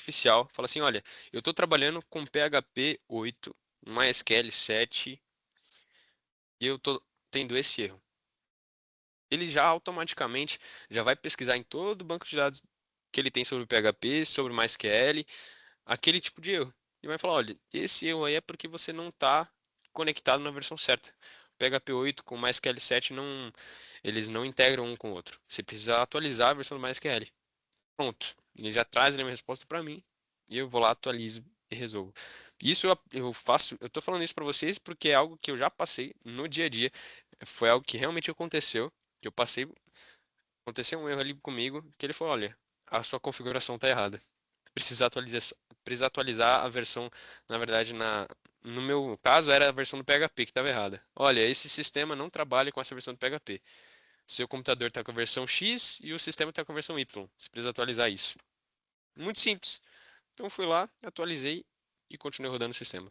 artificial, fala assim, olha, eu estou trabalhando com PHP 8, MySQL 7 e eu estou tendo esse erro. Ele já automaticamente já vai pesquisar em todo o banco de dados que ele tem sobre o PHP, sobre o MySQL, aquele tipo de erro. E vai falar, olha, esse erro aí é porque você não está conectado na versão certa. O PHP 8 com o MySQL 7 não, eles não integram um com o outro. Você precisa atualizar a versão do MySQL. Pronto. Ele já traz a minha resposta para mim e eu vou lá, atualizo e resolvo. Isso eu faço, eu tô falando isso para vocês porque é algo que eu já passei no dia a dia. Foi algo que realmente aconteceu, que eu passei, aconteceu um erro ali comigo, que ele falou, olha, a sua configuração tá errada. Precisa atualizar a versão, na verdade, no meu caso era a versão do PHP que estava errada. Olha, esse sistema não trabalha com essa versão do PHP. Seu computador está com a versão X e o sistema está com a versão Y. Você precisa atualizar isso. Muito simples. Então fui lá, atualizei e continuei rodando o sistema.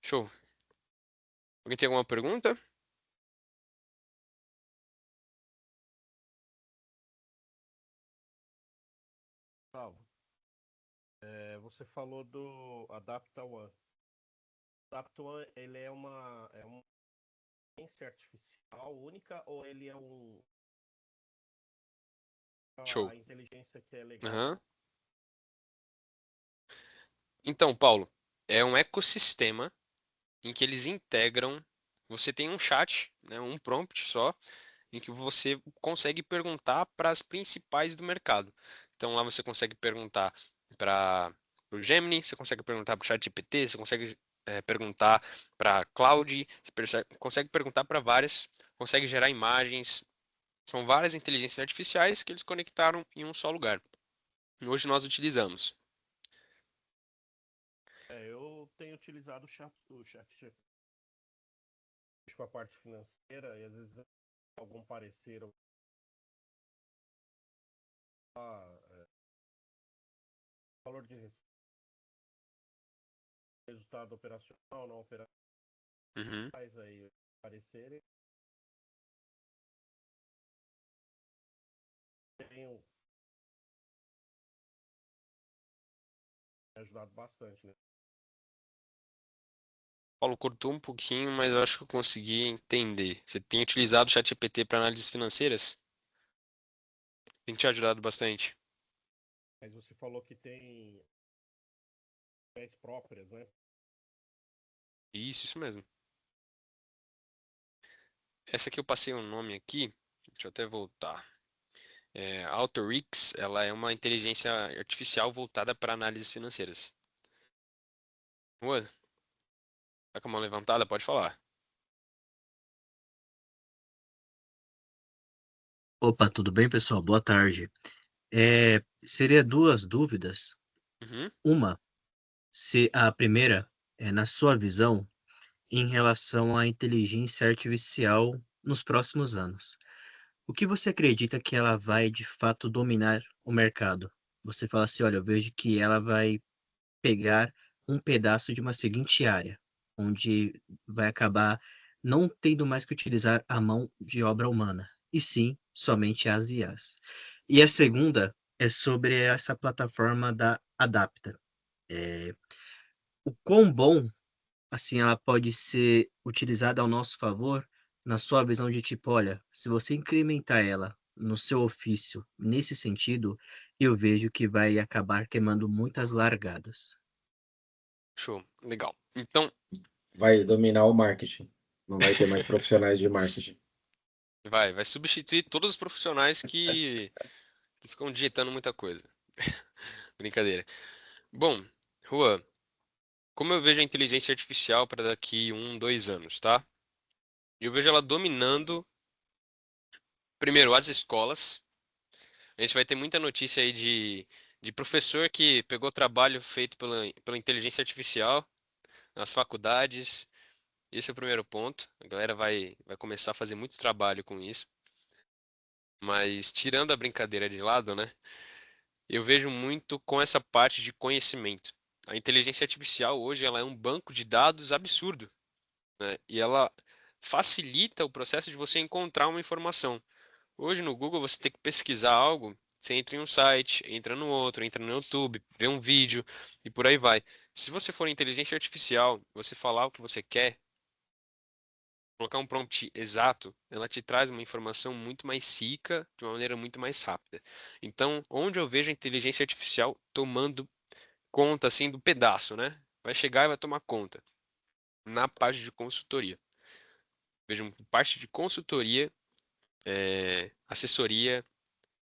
Show. Alguém tem alguma pergunta? Gustavo, você falou do Adapta One. Adapta One, ele é uma inteligência artificial única ou ele é Show. a inteligência que é legal? Aham. Então, Paulo, é um ecossistema em que eles integram. Você tem um chat, né, um prompt só, em que você consegue perguntar para as principais do mercado. Então lá você consegue perguntar para o Gemini, você consegue perguntar para o ChatGPT, você consegue perguntar para Claude, você consegue perguntar para várias, consegue gerar imagens. São várias inteligências artificiais que eles conectaram em um só lugar. Hoje nós utilizamos. Eu tenho utilizado o chat com a parte financeira e às vezes algum parecer, valor de resultado operacional, não operacional, Uhum. aí parecerem. Tenho me ajudado bastante, né? Paulo, cortou um pouquinho, mas eu acho que eu consegui entender. Você tem utilizado o ChatGPT para análises financeiras? Tem te ajudado bastante. Mas você falou que tem ideias próprias, né? Isso mesmo. Essa aqui eu passei um nome aqui, deixa eu até voltar. Autorix, ela é uma inteligência artificial voltada para análises financeiras. Juan, tá com a mão levantada? Pode falar. Opa, tudo bem, pessoal? Boa tarde. Seria duas dúvidas. Uhum. Uma, se a primeira é na sua visão em relação à inteligência artificial nos próximos anos. O que você acredita que ela vai de fato dominar o mercado? Você fala assim, olha, eu vejo que ela vai pegar um pedaço de uma seguinte área, onde vai acabar não tendo mais que utilizar a mão de obra humana, e sim somente as IAs. E a segunda é sobre essa plataforma da Adapta. O quão bom assim ela pode ser utilizada ao nosso favor, na sua visão de tipo, olha, se você incrementar ela no seu ofício nesse sentido, eu vejo que vai acabar queimando muitas largadas. Show, legal. Então, Vai dominar o marketing. Não vai ter mais profissionais de marketing. vai substituir todos os profissionais que ficam digitando muita coisa. Brincadeira. Bom, Juan, como eu vejo a inteligência artificial para daqui 1, 2 anos, tá? Eu vejo ela dominando, primeiro, as escolas. A gente vai ter muita notícia aí de professor que pegou trabalho feito pela inteligência artificial nas faculdades. Esse é o primeiro ponto. A galera vai começar a fazer muito trabalho com isso. Mas tirando a brincadeira de lado, né? Eu vejo muito com essa parte de conhecimento. A inteligência artificial hoje ela é um banco de dados absurdo, né? E ela facilita o processo de você encontrar uma informação. Hoje no Google você tem que pesquisar algo. Você entra em um site, entra no outro, entra no YouTube, vê um vídeo e por aí vai. Se você for inteligência artificial, você falar o que você quer, colocar um prompt exato, ela te traz uma informação muito mais rica, de uma maneira muito mais rápida. Então, onde eu vejo a inteligência artificial tomando conta assim do pedaço, né? Vai chegar e vai tomar conta na parte de consultoria. Vejo parte de consultoria, assessoria,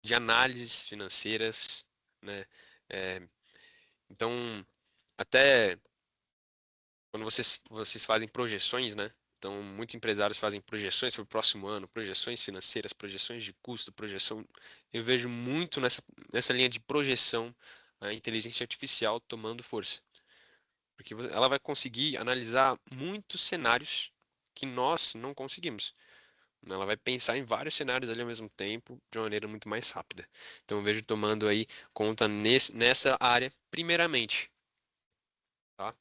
de análises financeiras, né? É, então, até quando vocês fazem projeções, né? Então, muitos empresários fazem projeções para o próximo ano, projeções financeiras, projeções de custo, projeção. Eu vejo muito nessa linha de projeção a inteligência artificial tomando força, porque ela vai conseguir analisar muitos cenários que nós não conseguimos. Ela vai pensar em vários cenários ali ao mesmo tempo, de uma maneira muito mais rápida. Então, eu vejo tomando aí conta nessa área, primeiramente, tá?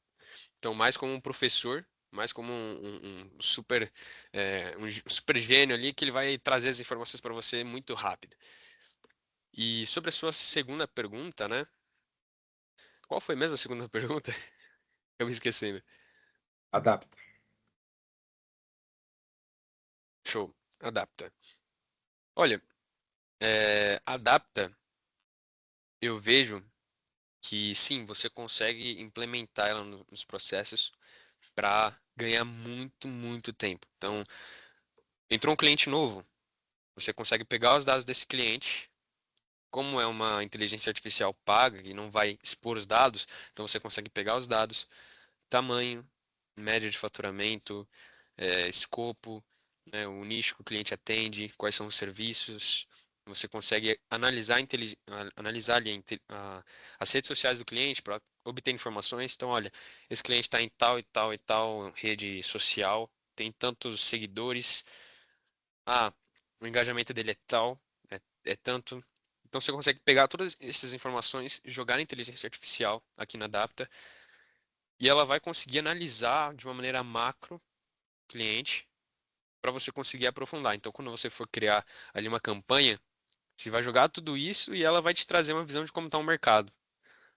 Então, mais como um professor, mais como um super, um super gênio ali, que ele vai trazer as informações para você muito rápido. E sobre a sua segunda pergunta, né? Qual foi mesmo a segunda pergunta? Eu me esqueci, né? Adapta. Show. Adapta. Olha, adapta, eu vejo que sim, você consegue implementar ela nos processos para ganhar muito, muito tempo. Então, entrou um cliente novo, você consegue pegar os dados desse cliente. Como é uma inteligência artificial paga e não vai expor os dados, então você consegue pegar os dados, tamanho, média de faturamento, escopo, né, o nicho que o cliente atende, quais são os serviços. Você consegue analisar ali as redes sociais do cliente para obter informações. Então, olha, esse cliente está em tal e tal e tal rede social, tem tantos seguidores, o engajamento dele é tal, é tanto. Então você consegue pegar todas essas informações, jogar na inteligência artificial aqui na Adapta, e ela vai conseguir analisar de uma maneira macro o cliente para você conseguir aprofundar. Então, quando você for criar ali uma campanha, você vai jogar tudo isso e ela vai te trazer uma visão de como está o mercado,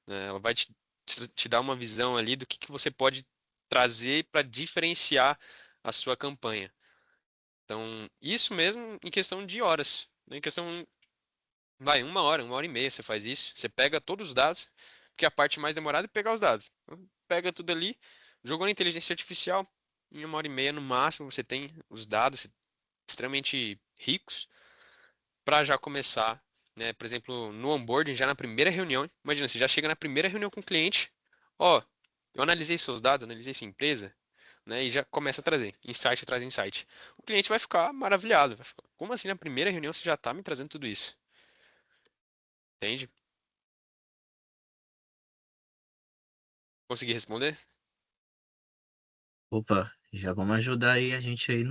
né? Ela vai te dar uma visão ali do que você pode trazer para diferenciar a sua campanha. Então, isso mesmo em questão de horas, né? Em questão, vai, uma hora e meia você faz isso. Você pega todos os dados, porque a parte mais demorada é pegar os dados. Então, pega tudo ali, jogou na inteligência artificial, em uma hora e meia no máximo você tem os dados extremamente ricos para já começar, né? Por exemplo, no onboarding, já na primeira reunião, imagina, você já chega na primeira reunião com o cliente, ó, eu analisei seus dados, analisei sua empresa, né? E já começa a trazer insight atrás de insight. O cliente vai ficar maravilhado, vai ficar, como assim na primeira reunião você já está me trazendo tudo isso? Entende? Consegui responder? Opa, já vamos ajudar aí a gente aí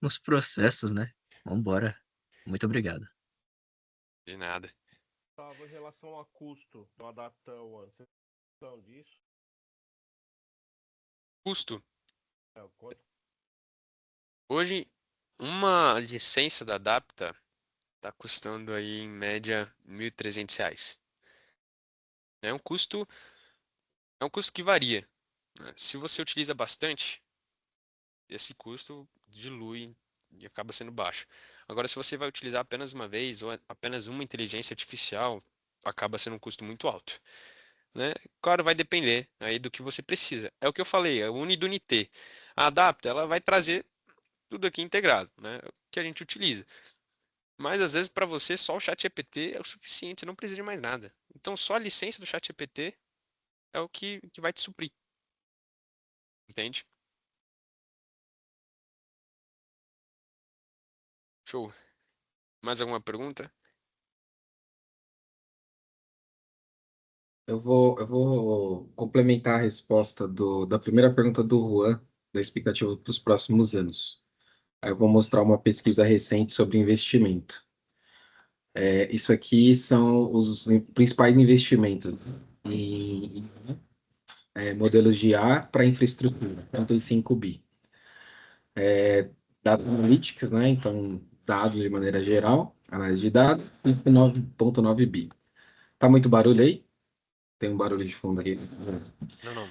nos processos, né? Vambora. Muito obrigado. De nada. Gustavo, em relação a custo do Adaptão, você tem noção disso? Custo. Quanto Hoje, uma licença da Adapta está custando aí em média R$ 1.300. É um custo, é um custo que varia, né? Se você utiliza bastante, esse custo dilui e acaba sendo baixo. Agora, se você vai utilizar apenas uma vez ou apenas uma inteligência artificial, acaba sendo um custo muito alto, né? Claro, vai depender aí do que você precisa. É o que eu falei, é o Uni do Unité. A Adapta, ela vai trazer tudo aqui integrado, né? Que a gente utiliza. Mas às vezes para você só o ChatGPT é o suficiente, você não precisa de mais nada. Então só a licença do ChatGPT é o que vai te suprir, entende? Show. Mais alguma pergunta? Eu vou complementar a resposta da primeira pergunta do Juan, da expectativa para os próximos anos. Aí eu vou mostrar uma pesquisa recente sobre investimento. Isso aqui são os principais investimentos em modelos de IA para infraestrutura, tanto em 5 bi. Data Analytics, né? Então, dados de maneira geral. Análise de dados, 9,9 bi. Tá muito barulho aí? Tem um barulho de fundo aqui. Não, não.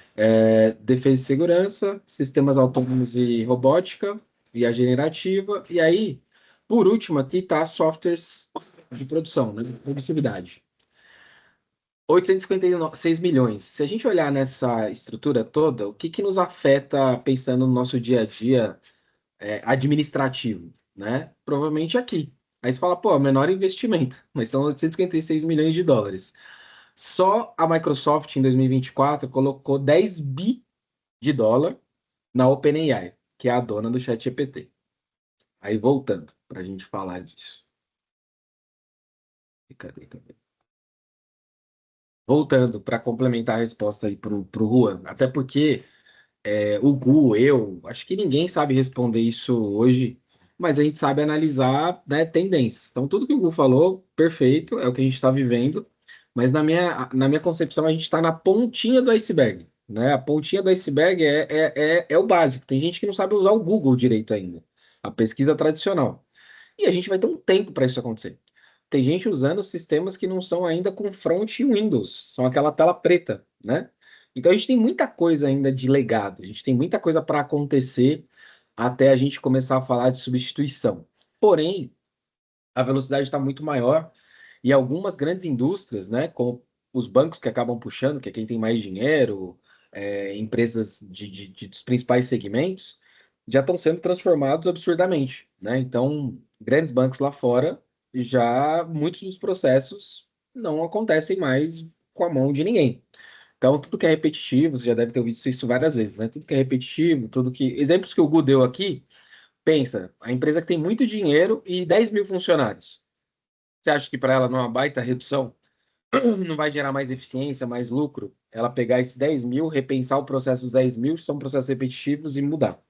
Defesa e segurança, sistemas autônomos e robótica, IA generativa, e aí, por último, aqui tá softwares de produção, né? Produtividade. 856 milhões. Se a gente olhar nessa estrutura toda, o que que nos afeta pensando no nosso dia a dia administrativo, né? Provavelmente aqui. Aí você fala, pô, menor investimento, mas são 856 milhões de dólares. Só a Microsoft em 2024 colocou 10 bi de dólar na OpenAI, que é a dona do ChatGPT. Aí voltando para a gente falar disso. Cadê, cadê? Voltando para complementar a resposta aí pro Juan, até porque o Gu, eu, acho que ninguém sabe responder isso hoje, mas a gente sabe analisar, né, tendências. Então, tudo que o Gu falou, perfeito, é o que a gente está vivendo, mas na minha concepção, a gente está na pontinha do iceberg, né? A pontinha do iceberg é o básico. Tem gente que não sabe usar o Google direito ainda, a pesquisa tradicional. E a gente vai ter um tempo para isso acontecer. Tem gente usando sistemas que não são ainda com front e Windows, são aquela tela preta, né? Então a gente tem muita coisa ainda de legado, a gente tem muita coisa para acontecer até a gente começar a falar de substituição. Porém, a velocidade está muito maior e algumas grandes indústrias, né, como os bancos que acabam puxando, que é quem tem mais dinheiro, empresas dos principais segmentos, já estão sendo transformados absurdamente, né? Então, grandes bancos lá fora, já muitos dos processos não acontecem mais com a mão de ninguém. Então, tudo que é repetitivo, você já deve ter visto isso várias vezes, né? Tudo que é repetitivo, tudo que. Exemplos que o Gu deu aqui, pensa, a empresa que tem muito dinheiro e 10 mil funcionários. Você acha que para ela não é uma baita redução? Não vai gerar mais eficiência, mais lucro? Ela pegar esses 10 mil, repensar o processo dos 10 mil, que são processos repetitivos, e mudar.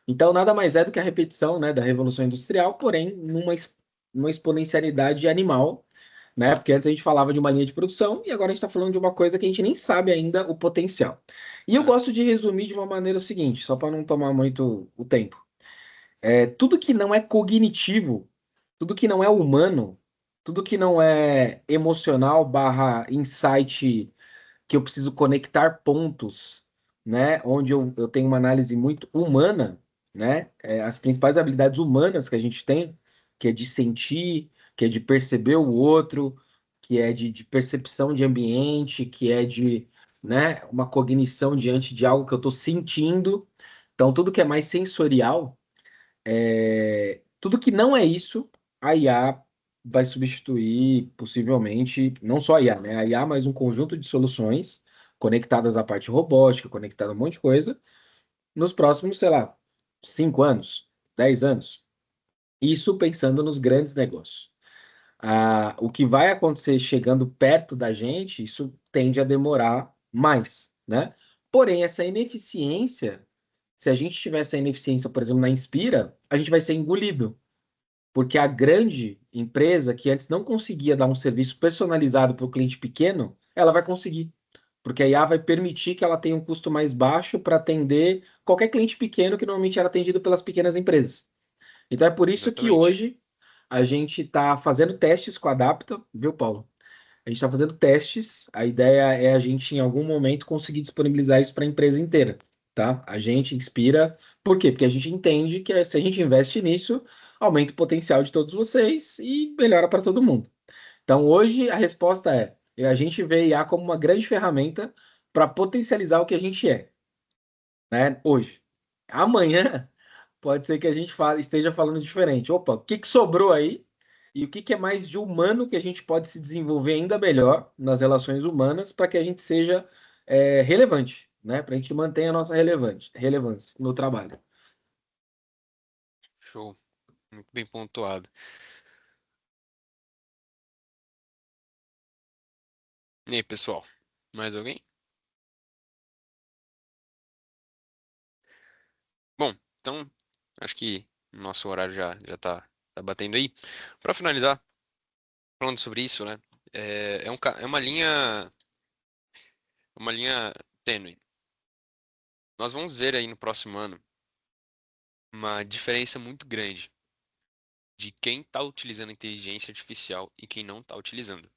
Então, nada mais é do que a repetição, né, da Revolução Industrial, porém, numa exponencialidade animal, né? Porque antes a gente falava de uma linha de produção e agora a gente está falando de uma coisa que a gente nem sabe ainda o potencial. E eu É, gosto de resumir de uma maneira o seguinte, só para não tomar muito o tempo. Tudo que não é cognitivo, tudo que não é humano, tudo que não é emocional barra insight que eu preciso conectar pontos, né? Onde eu tenho uma análise muito humana, né? As principais habilidades humanas que a gente tem, que é de sentir, que é de perceber o outro, que é de percepção de ambiente, que é de, né, uma cognição diante de algo que eu estou sentindo. Então, tudo que é mais sensorial, tudo que não é isso, a IA vai substituir possivelmente, não só a IA, né? A IA, mas um conjunto de soluções conectadas à parte robótica, conectada a um monte de coisa, nos próximos, sei lá, 5 anos, 10 anos. Isso pensando nos grandes negócios. O que vai acontecer chegando perto da gente, isso tende a demorar mais, né? Porém, essa ineficiência, se a gente tiver essa ineficiência, por exemplo, na Inspira, a gente vai ser engolido. Porque a grande empresa que antes não conseguia dar um serviço personalizado para o cliente pequeno, ela vai conseguir. Porque a IA vai permitir que ela tenha um custo mais baixo para atender qualquer cliente pequeno que normalmente era atendido pelas pequenas empresas. Então é por isso que exatamente. hoje a gente está fazendo testes com a Adapta, viu, Paulo? A gente está fazendo testes. A ideia é a gente, em algum momento, conseguir disponibilizar isso para a empresa inteira, tá? A gente inspira. Por quê? Porque a gente entende que se a gente investe nisso, aumenta o potencial de todos vocês e melhora para todo mundo. Então, hoje, a resposta a gente vê a IA como uma grande ferramenta para potencializar o que a gente é, né? Hoje. Amanhã, pode ser que a gente esteja falando diferente. Opa, o que que sobrou aí? E o que que é mais de humano que a gente pode se desenvolver ainda melhor nas relações humanas para que a gente seja relevante, né? Para a gente mantenha a nossa relevância no trabalho. Show. Muito bem pontuado. E aí, pessoal? Mais alguém? Bom, então, acho que o nosso horário já tá batendo aí. Para finalizar, falando sobre isso, né? É uma linha tênue. Nós vamos ver aí no próximo ano uma diferença muito grande de quem está utilizando a inteligência artificial e quem não está utilizando.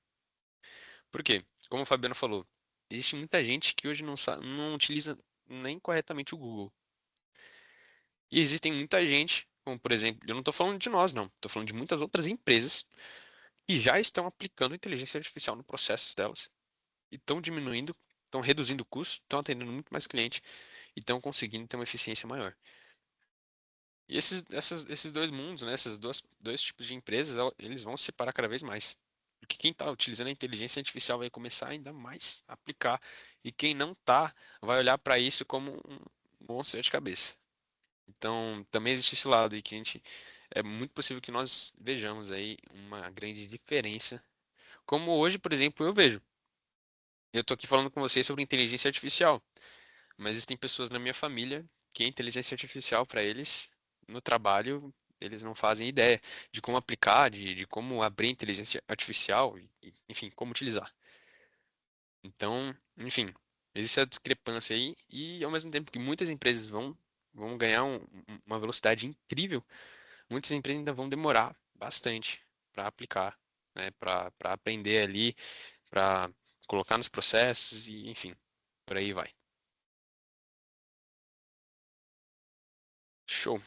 Por quê? Como o Fabiano falou, existe muita gente que hoje não utiliza nem corretamente o Google. E existem muita gente, como por exemplo, eu não estou falando de nós, não, estou falando de muitas outras empresas que já estão aplicando inteligência artificial no processo delas e estão diminuindo, estão reduzindo o custo, estão atendendo muito mais cliente e estão conseguindo ter uma eficiência maior. E esses dois mundos, né, dois tipos de empresas, eles vão se separar cada vez mais. Porque quem está utilizando a inteligência artificial vai começar ainda mais a aplicar, e quem não está vai olhar para isso como um monstro de cabeça. Então, também existe esse lado aí que é muito possível que nós vejamos aí uma grande diferença. Como hoje, por exemplo, eu vejo. Eu estou aqui falando com vocês sobre inteligência artificial, mas existem pessoas na minha família que a inteligência artificial para eles, no trabalho, eles não fazem ideia de como aplicar, de como abrir inteligência artificial, enfim, como utilizar. Então, enfim, existe a discrepância aí e ao mesmo tempo que muitas empresas vão ganhar uma velocidade incrível, muitas empresas ainda vão demorar bastante para aplicar, né, para aprender ali, para colocar nos processos e, enfim, por aí vai. Show.